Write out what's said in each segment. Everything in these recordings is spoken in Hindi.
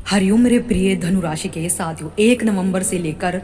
हरिओम मेरे प्रिय धनु राशि के साथियों, 1 नवंबर से लेकर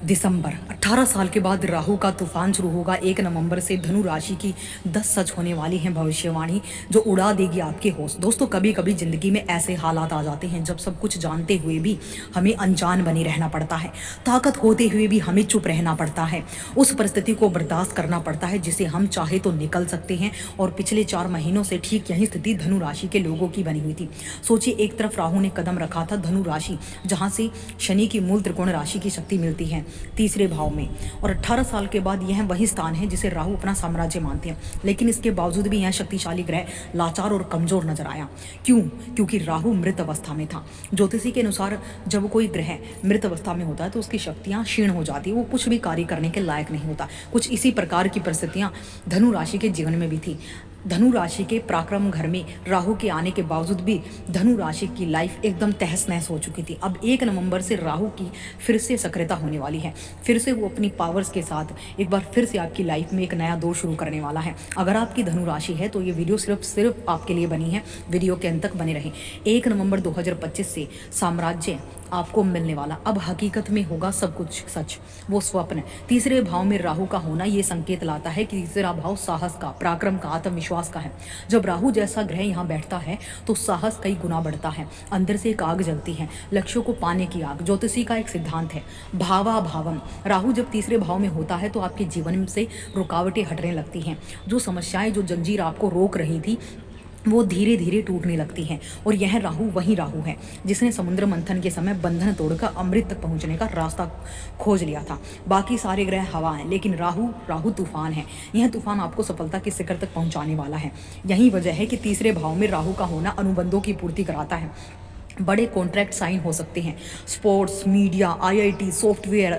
दिसंबर 18 साल के बाद राहु का तूफान शुरू होगा। 1 नवंबर से धनु राशि की 10 सच होने वाली है भविष्यवाणी जो उड़ा देगी आपके होश। दोस्तों, कभी कभी जिंदगी में ऐसे हालात आ जाते हैं जब सब कुछ जानते हुए भी हमें अनजान बने रहना पड़ता है, ताकत होते हुए भी हमें चुप रहना पड़ता है, उस परिस्थिति को बर्दाश्त करना पड़ता है जिसे हम चाहे तो निकल सकते हैं। और पिछले 4 महीनों से ठीक यही स्थिति धनु राशि के लोगों की बनी हुई थी। सोचिए, एक तरफ राहु ने कदम रखा था धनु राशि, जहां से शनि की मूल त्रिकोण राशि की शक्ति मिलती है तीसरे भाव में, और 18 साल के बाद यह वही स्थान है जिसे राहु अपना साम्राज्य मानते हैं। लेकिन इसके बावजूद भी यह शक्तिशाली ग्रह लाचार और कमजोर नजर आया। क्यों? क्योंकि राहु मृत अवस्था में था। ज्योतिषी के अनुसार जब कोई ग्रह मृत अवस्था में होता है तो उसकी शक्तियां क्षीण हो जाती है, वो कुछ भी कार्य करने के लायक नहीं होता। कुछ इसी प्रकार की परिस्थितियां धनु राशि के जीवन में भी थी। धनु राशि के पराक्रम घर में राहु के आने के बावजूद भी धनु राशि की लाइफ एकदम तहस नहस हो चुकी थी। अब 1 नवंबर से राहु की फिर से सक्रियता होने वाली है। फिर से वो अपनी पावर्स के साथ एक बार फिर से आपकी लाइफ में एक नया दौर शुरू करने वाला है। अगर आपकी धनु राशि है तो ये वीडियो सिर्फ आपके लिए बनी है। वीडियो के अंत तक बने रहें। 1 नवंबर 2025 से साम्राज्य आपको मिलने वाला अब हकीकत में होगा सब कुछ सच, वो स्वप्न। तीसरे भाव में राहु का होना ये संकेत लाता है कि तीसरा भाव साहस का, पराक्रम का, आत्मविश्वास का है। जब राहु जैसा ग्रह यहाँ बैठता है तो साहस कई गुना बढ़ता है, अंदर से एक आग जलती है, लक्ष्यों को पाने की आग। ज्योतिषी का एक सिद्धांत है भावा भावम। राहु जब तीसरे भाव में होता है तो आपके जीवन से रुकावटें हटने लगती हैं। जो समस्याएं, जो जंजीर आपको रोक रही थी, वो धीरे धीरे टूटने लगती हैं। और यह राहु वही राहु है जिसने समुद्र मंथन के समय बंधन तोड़कर अमृत तक पहुंचने का रास्ता खोज लिया था। बाकी सारे ग्रह हवा हैं, लेकिन राहु तूफान है। यह तूफान आपको सफलता के शिखर तक पहुंचाने वाला है। यही वजह है कि तीसरे भाव में राहु का होना अनुबंधों की पूर्ति कराता है। बड़े कॉन्ट्रैक्ट साइन हो सकते हैं। Sports, media, IIT, software,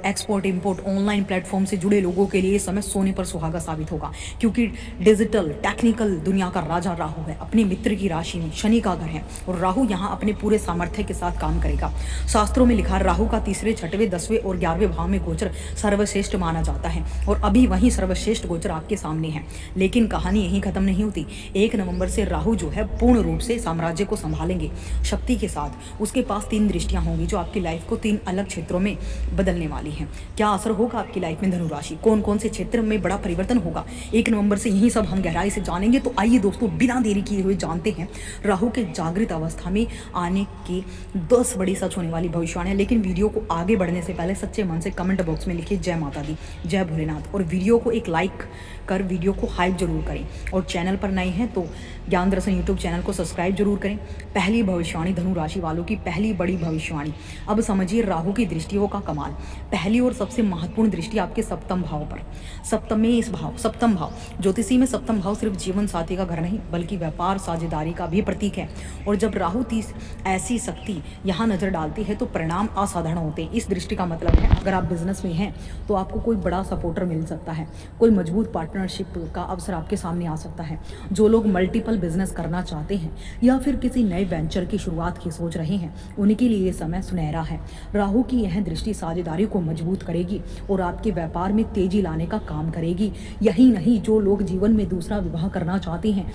export import, online platform से जुड़े लोगों के लिए समय सोने पर सुहागा साबित होगा, क्योंकि डिजिटल टेक्निकल दुनिया का राजा राहु है। अपने मित्र की राशि में शनि का घर है और राहु यहाँ अपने पूरे सामर्थ्य के साथ काम करेगा। शास्त्रों में लिखा राहु का तीसरे, छठवें, 10वें और 11वें भाव में गोचर सर्वश्रेष्ठ माना जाता है, और अभी वही सर्वश्रेष्ठ गोचर आपके सामने है। लेकिन कहानी यहीं खत्म नहीं होती। 1 नवंबर से राहु जो है पूर्ण रूप से साम्राज्य को संभालेंगे शक्ति के साथ। उसके पास 3 दृष्टियां होंगी जो आपकी लाइफ को 3 अलग क्षेत्रों में बदलने वाली हैं। क्या असर होगा आपकी लाइफ में धनु राशि? कौन कौन से क्षेत्र में बड़ा परिवर्तन होगा 1 नवंबर से? यही सब हम गहराई से जानेंगे। तो आइए दोस्तों, बिना देरी किए हुए जानते हैं राहु के जागृत अवस्था में आने की 10 बड़ी सच होने वाली भविष्यवाणियां। लेकिन वीडियो को आगे बढ़ने से पहले सच्चे मन से कमेंट बॉक्स में लिखिए जय माता दी, जय भोलेनाथ, और वीडियो को एक लाइक कर वीडियो को हाइप जरूर करें। और चैनल पर नए हैं तो ज्ञान दर्शन यूट्यूब चैनल को सब्सक्राइब जरूर करें। पहली भविष्यवाणी, धनु राशि वालों की पहली बड़ी भविष्यवाणी। अब समझिए राहु की दृष्टियों का कमाल। पहली और सबसे महत्वपूर्ण दृष्टि आपके सप्तम भाव पर। सप्तम भाव ज्योतिषी में सप्तम भाव सिर्फ जीवन साथी का घर नहीं बल्कि व्यापार साझेदारी का भी प्रतीक है। और जब राहु ऐसी शक्ति यहाँ नजर डालती है तो परिणाम असाधारण होते हैं। इस दृष्टि का मतलब है, अगर आप बिजनेस में हैं तो आपको कोई बड़ा सपोर्टर मिल सकता है, कोई मजबूत पार्टनरशिप का अवसर आपके सामने आ सकता है। जो लोग मल्टीपल बिजनेस करना चाहते हैं या फिर किसी नए वेंचर की शुरुआत की सोच रहे हैं, उनके लिए ये समय सुनहरा है। राहु की यह दृष्टि साझेदारी को मजबूत करेगी और आपके व्यापार में तेजी लाने का काम करेगी। यही नहीं, जो लोग जीवन में दूसरा विवाह करना चाहते हैं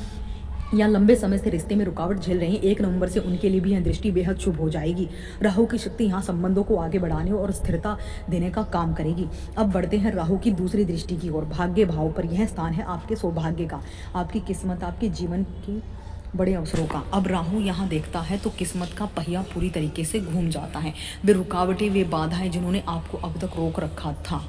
या लंबे समय से रिश्ते में रुकावट झेल रहे हैं, 1 नवंबर से उनके लिए भी यह दृष्टि बेहद शुभ हो जाएगी। राहु की शक्ति यहाँ संबंधों को आगे बढ़ाने और स्थिरता देने का काम करेगी। अब बढ़ते हैं राहु की दूसरी दृष्टि की ओर, भाग्य भाव पर। यह स्थान है आपके सौभाग्य का, आपकी किस्मत, आपके जीवन की बड़े अवसरों का। अब राहु यहाँ देखता है तो किस्मत का पहिया पूरी तरीके से घूम जाता है। वे रुकावटें, वे बाधाएं जिन्होंने आपको अब तक रोक रखा था,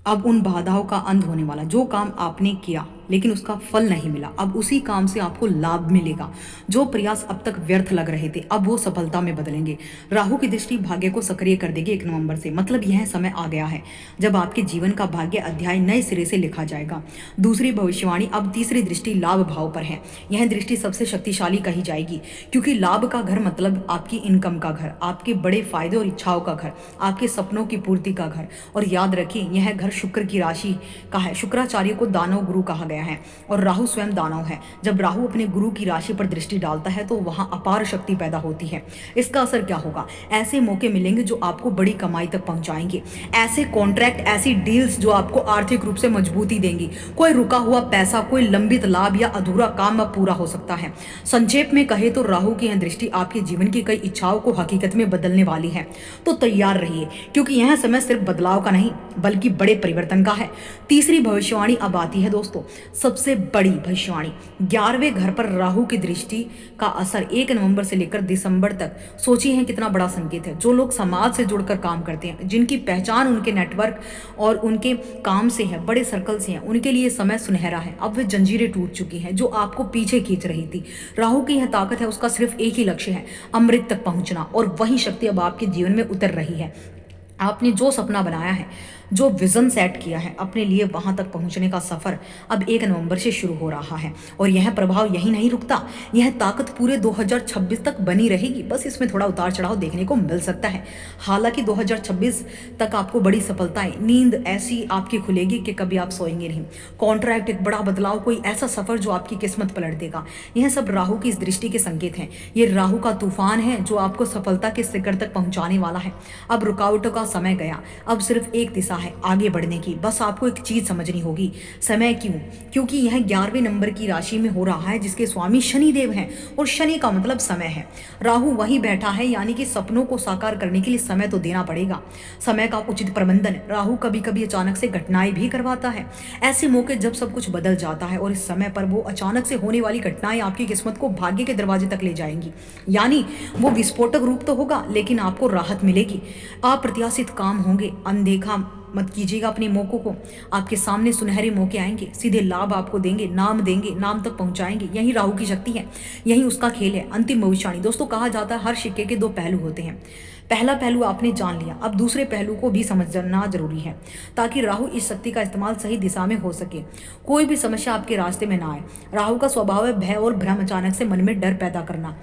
अब उन बाधाओं का अंत होने वाला। जो काम आपने किया लेकिन उसका फल नहीं मिला, अब उसी काम से आपको लाभ मिलेगा। जो प्रयास अब तक व्यर्थ लग रहे थे अब वो सफलता में बदलेंगे। राहु की दृष्टि भाग्य को सक्रिय कर देगी 1 नवंबर से। मतलब यह समय आ गया है जब आपके जीवन का भाग्य अध्याय नए सिरे से लिखा जाएगा। दूसरी भविष्यवाणी, अब तीसरी दृष्टि लाभ भाव पर है। यह दृष्टि सबसे शक्तिशाली कही जाएगी, क्योंकि लाभ का घर मतलब आपकी इनकम का घर, आपके बड़े फायदे और इच्छाओं का घर, आपके सपनों की पूर्ति का घर। और याद रखिए, यह घर शुक्र की राशि का है। शुक्राचार्य को दानव गुरु कहा गया गया है और राहु स्वयं दानव है। जब राहु अपने गुरु की राशि पर दृष्टि डालता है तो वहां अपार शक्ति पैदा होती है। इसका असर क्या होगा? ऐसे मौके मिलेंगे जो आपको बड़ी कमाई तक पहुंचाएंगे, ऐसे कॉन्ट्रैक्ट, ऐसी डील्स जो आपको आर्थिक रूप से मजबूती देंगी। कोई रुका हुआ पैसा, कोई लंबित लाभ या अधूरा काम अब पूरा हो सकता है। संक्षेप में कहे तो राहु की यह दृष्टि आपके जीवन की कई इच्छाओं को हकीकत में बदलने वाली है। तो तैयार रहिए, क्योंकि यह समय सिर्फ बदलाव का नहीं बल्कि बड़े परिवर्तन का है। तीसरी भविष्यवाणी अब आती है दोस्तों, सबसे बड़ी भविष्यवाणी। 11वें घर पर राहु की दृष्टि का असर 1 नवंबर से लेकर दिसंबर तक, सोचिए है कितना बड़ा संकेत है। जो लोग समाज से जुड़कर काम करते हैं, जिनकी पहचान उनके नेटवर्क और उनके काम से है, बड़े सर्कल से है, उनके लिए समय सुनहरा है। अब वे जंजीरें टूट चुकी हैं जो आपको पीछे खींच रही थी। राहु की यह ताकत है, उसका सिर्फ एक ही लक्ष्य है, अमृत तक पहुंचना, और वही शक्ति अब आपके जीवन में उतर रही है। आपने जो सपना बनाया है, जो विजन सेट किया है अपने लिए, वहां तक पहुंचने का सफर अब 1 नवंबर से शुरू हो रहा है। और यह प्रभाव यही नहीं रुकता, यह ताकत पूरे 2026 तक बनी रहेगी। बस इसमें थोड़ा उतार चढ़ाव देखने को मिल सकता है। हालांकि 2026 तक आपको बड़ी सफलताएं, नींद ऐसी आपकी खुलेगी कि कभी आप सोएंगे नहीं। कॉन्ट्रैक्ट, एक बड़ा बदलाव, कोई ऐसा सफर जो आपकी किस्मत पलट देगा। यह सब राहु की इस दृष्टि के संकेत हैं। ये राहु का तूफान है जो आपको सफलता के शिखर तक पहुंचाने वाला है। अब रुकावटों का समय गया, अब सिर्फ एक दिशा है आगे बढ़ने की। बस आपको एक चीज समझनी होगी, समय क्यों? क्योंकि यह 11वें नंबर की राशि में हो रहा है जिसके स्वामी शनि देव हैं, और शनि का मतलब समय है। राहु वहीं बैठा है, यानी कि सपनों को साकार करने के लिए समय तो देना पड़ेगा। समय का उचित प्रबंधन। राहु कभी कभी अचानक से घटनाएं भी करवाता है। ऐसे मौके जब सब कुछ बदल जाता है और इस समय पर वो अचानक से होने वाली घटनाएं आपकी किस्मत को भाग्य के दरवाजे तक ले जाएंगी। यानी वो विस्फोटक रूप तो होगा, लेकिन आपको राहत मिलेगी। अप्रत्याशित काम होंगे, अनदेखा मत कीजिएगा अपने मौकों को। आपके सामने सुनहरे मौके आएंगे, सीधे लाभ आपको देंगे, नाम देंगे, नाम तक पहुंचाएंगे। यही राहु की शक्ति है, यही उसका खेल है। अंतिम भविष्यवाणी। दोस्तों, कहा जाता है हर सिक्के के 2 पहलू होते हैं। पहला पहलू आपने जान लिया, अब दूसरे पहलू को भी समझना जरूरी है, ताकि राहु इस शक्ति का इस्तेमाल सही दिशा में हो सके। कोई भी समस्या आपके रास्ते में ना आए। राहु का स्वभाव है भय और भ्रम, अचानक से मन में डर पैदा करना,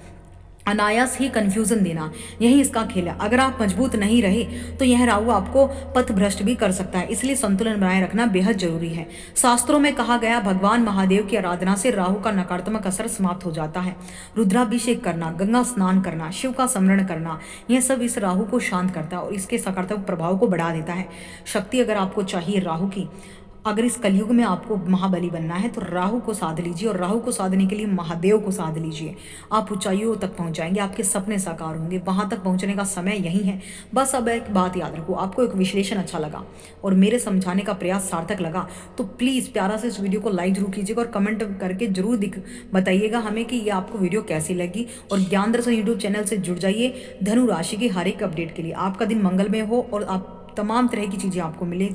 अनायास ही कंफ्यूजन देना, यही इसका खेल है। अगर आप मजबूत नहीं रहे तो यह राहु आपको पथ भ्रष्ट भी कर सकता है, इसलिए संतुलन बनाए रखना बेहद जरूरी है। शास्त्रों में कहा गया, भगवान महादेव की आराधना से राहु का नकारात्मक असर समाप्त हो जाता है। रुद्राभिषेक करना, गंगा स्नान करना, शिव का स्मरण करना, यह सब इस राहु को शांत करता है और इसके सकारात्मक प्रभाव को बढ़ा देता है। शक्ति अगर आपको चाहिए राहु की, अगर इस कलयुग में आपको महाबली बनना है तो राहु को साध लीजिए, और राहु को साधने के लिए महादेव को साध लीजिए। आप ऊंचाइयों तक पहुंच जाएंगे, आपके सपने साकार होंगे। वहां तक पहुंचने का समय यही है। बस अब एक बात याद रखो, आपको एक विश्लेषण अच्छा लगा और मेरे समझाने का प्रयास सार्थक लगा तो प्लीज़ प्यारा से इस वीडियो को लाइक जरूर कीजिएगा और कमेंट करके जरूर बताइएगा हमें कि ये आपको वीडियो कैसी लगी। और ज्ञान दर्शन यूट्यूब चैनल से जुड़ जाइए धनु राशि की हर एक अपडेट के लिए। आपका दिन मंगलमय हो और आप तमाम तरह की चीज़ें आपको मिले।